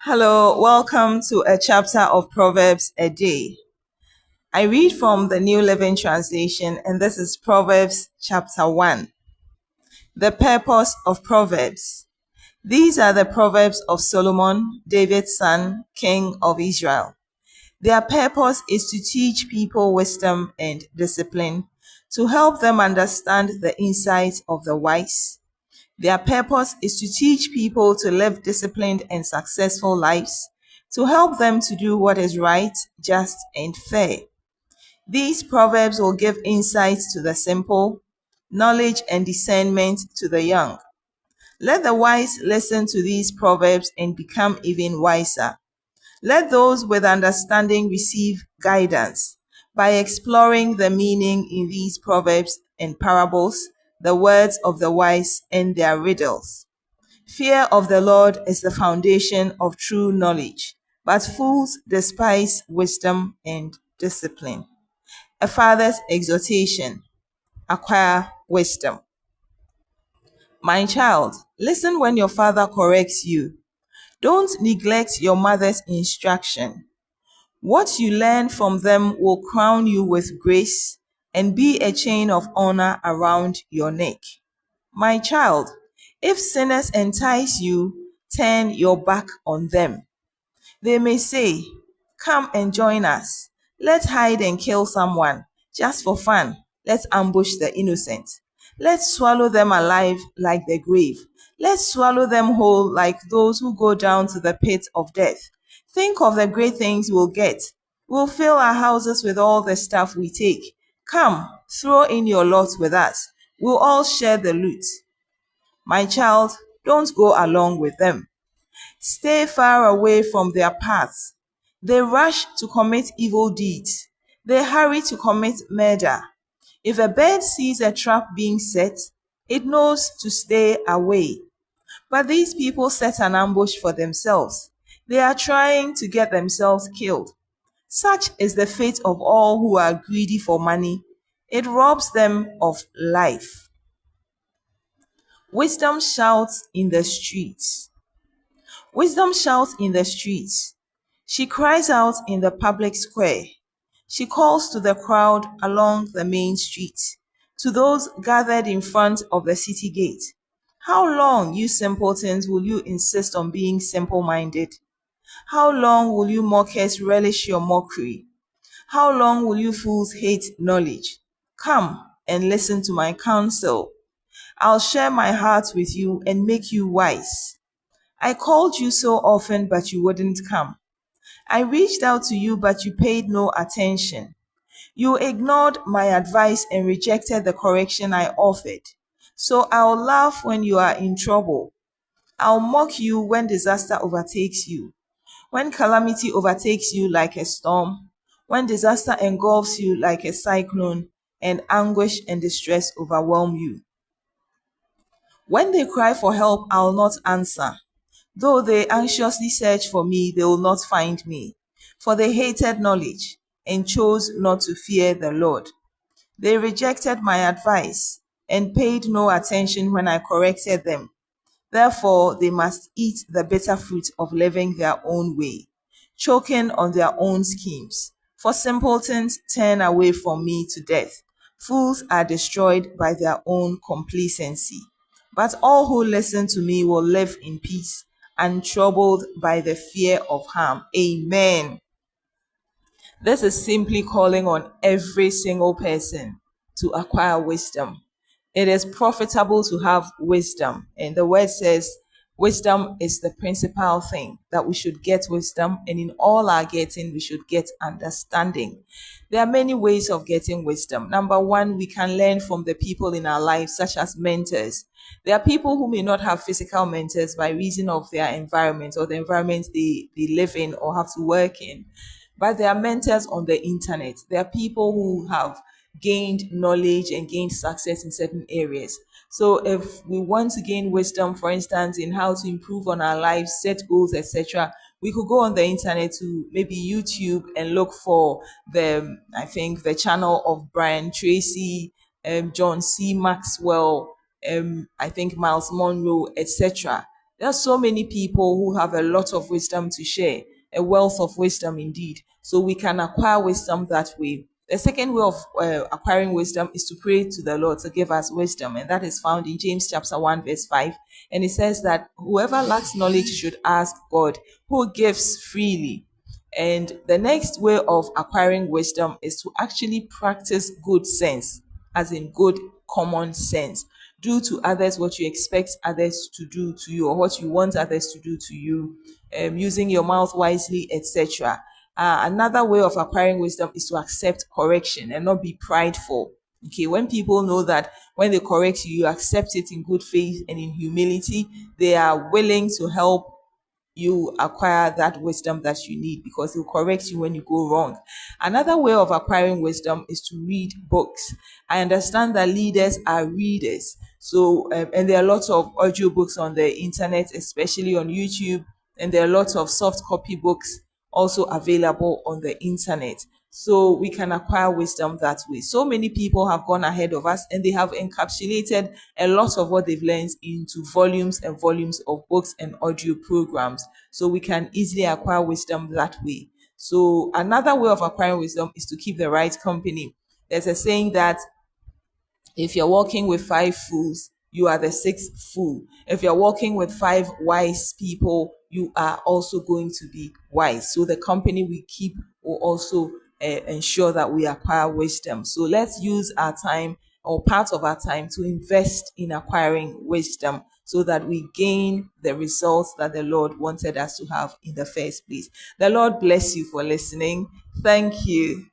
Hello, welcome to a chapter of Proverbs a day. I read from the New Living Translation, and this is Proverbs Chapter 1. The purpose of Proverbs. These are the Proverbs of Solomon, David's son, king of Israel. Their purpose is to teach people wisdom and discipline, to help them understand the insights of the wise. Their purpose is to teach people to live disciplined and successful lives, to help them to do what is right, just, and fair. These proverbs will give insights to the simple, knowledge and discernment to the young. Let the wise listen to these proverbs and become even wiser. Let those with understanding receive guidance. By exploring the meaning in these proverbs and parables, the words of the wise and their riddles. Fear of the Lord is the foundation of true knowledge, but fools despise wisdom and discipline. A father's exhortation: acquire wisdom. My child, listen when your father corrects you. Don't neglect your mother's instruction. What you learn from them will crown you with grace and be a chain of honor around your neck. My child, if sinners entice you, turn your back on them. They may say, "Come and join us. Let's hide and kill someone. Just for fun, let's ambush the innocent. Let's swallow them alive like the grave. Let's swallow them whole like those who go down to the pit of death. Think of the great things we'll get. We'll fill our houses with all the stuff we take. Come, throw in your lot with us. We'll all share the loot." My child, don't go along with them. Stay far away from their paths. They rush to commit evil deeds. They hurry to commit murder. If a bird sees a trap being set, it knows to stay away. But these people set an ambush for themselves. They are trying to get themselves killed. Such is the fate of all who are greedy for money. It robs them of life. Wisdom shouts in the streets. Wisdom shouts in the streets. She cries out in the public square. She calls to the crowd along the main street, to those gathered in front of the city gate. How long, you simpletons, will you insist on being simple-minded? How long will you mockers relish your mockery? How long will you fools hate knowledge? Come and listen to my counsel. I'll share my heart with you and make you wise. I called you so often, but you wouldn't come. I reached out to you, but you paid no attention. You ignored my advice and rejected the correction I offered. So I'll laugh when you are in trouble. I'll mock you when disaster overtakes you. When calamity overtakes you like a storm, when disaster engulfs you like a cyclone, and anguish and distress overwhelm you. When they cry for help, I'll not answer. Though they anxiously search for me, they will not find me. For they hated knowledge and chose not to fear the Lord. They rejected my advice and paid no attention when I corrected them. Therefore, they must eat the bitter fruit of living their own way, choking on their own schemes. For simpletons turn away from me to death. Fools are destroyed by their own complacency. But all who listen to me will live in peace, untroubled by the fear of harm. Amen. This is simply calling on every single person to acquire wisdom. It is profitable to have wisdom. And the word says wisdom is the principal thing, that we should get wisdom, and in all our getting, we should get understanding. There are many ways of getting wisdom. Number one, we can learn from the people in our lives, such as mentors. There are people who may not have physical mentors by reason of their environment or the environment they live in or have to work in. But there are mentors on the internet. There are people who have gained knowledge and gained success in certain areas. So if we want to gain wisdom, for instance, in how to improve on our lives, set goals, etc., we could go on the internet to maybe YouTube and look for the channel of Brian Tracy, John C. Maxwell, I think Miles Monroe, etc. There are so many people who have a lot of wisdom to share, a wealth of wisdom indeed. So we can acquire wisdom that way. The second way of acquiring wisdom is to pray to the Lord to give us wisdom, and that is found in James chapter 1, verse 5. And it says that whoever lacks knowledge should ask God, who gives freely. And the next way of acquiring wisdom is to actually practice good sense, as in good common sense. Do to others what you expect others to do to you, or what you want others to do to you, using your mouth wisely, etc. Another way of acquiring wisdom is to accept correction and not be prideful. Okay, when people know that when they correct you, you accept it in good faith and in humility, they are willing to help you acquire that wisdom that you need, because he'll correct you when you go wrong. Another way of acquiring wisdom is to read books. I understand that leaders are readers. So, and there are lots of audio books on the internet, especially on YouTube, and there are lots of soft copy books also available on the internet. So we can acquire wisdom that way. So many people have gone ahead of us, and they have encapsulated a lot of what they've learned into volumes and volumes of books and audio programs. So we can easily acquire wisdom that way. So another way of acquiring wisdom is to keep the right company. There's a saying that if you're walking with five fools, you are the sixth fool. If you're walking with five wise people, you are also going to be wise. So the company we keep will also ensure that we acquire wisdom. So let's use our time, or part of our time, to invest in acquiring wisdom, so that we gain the results that the Lord wanted us to have in the first place. The Lord bless you for listening. Thank you.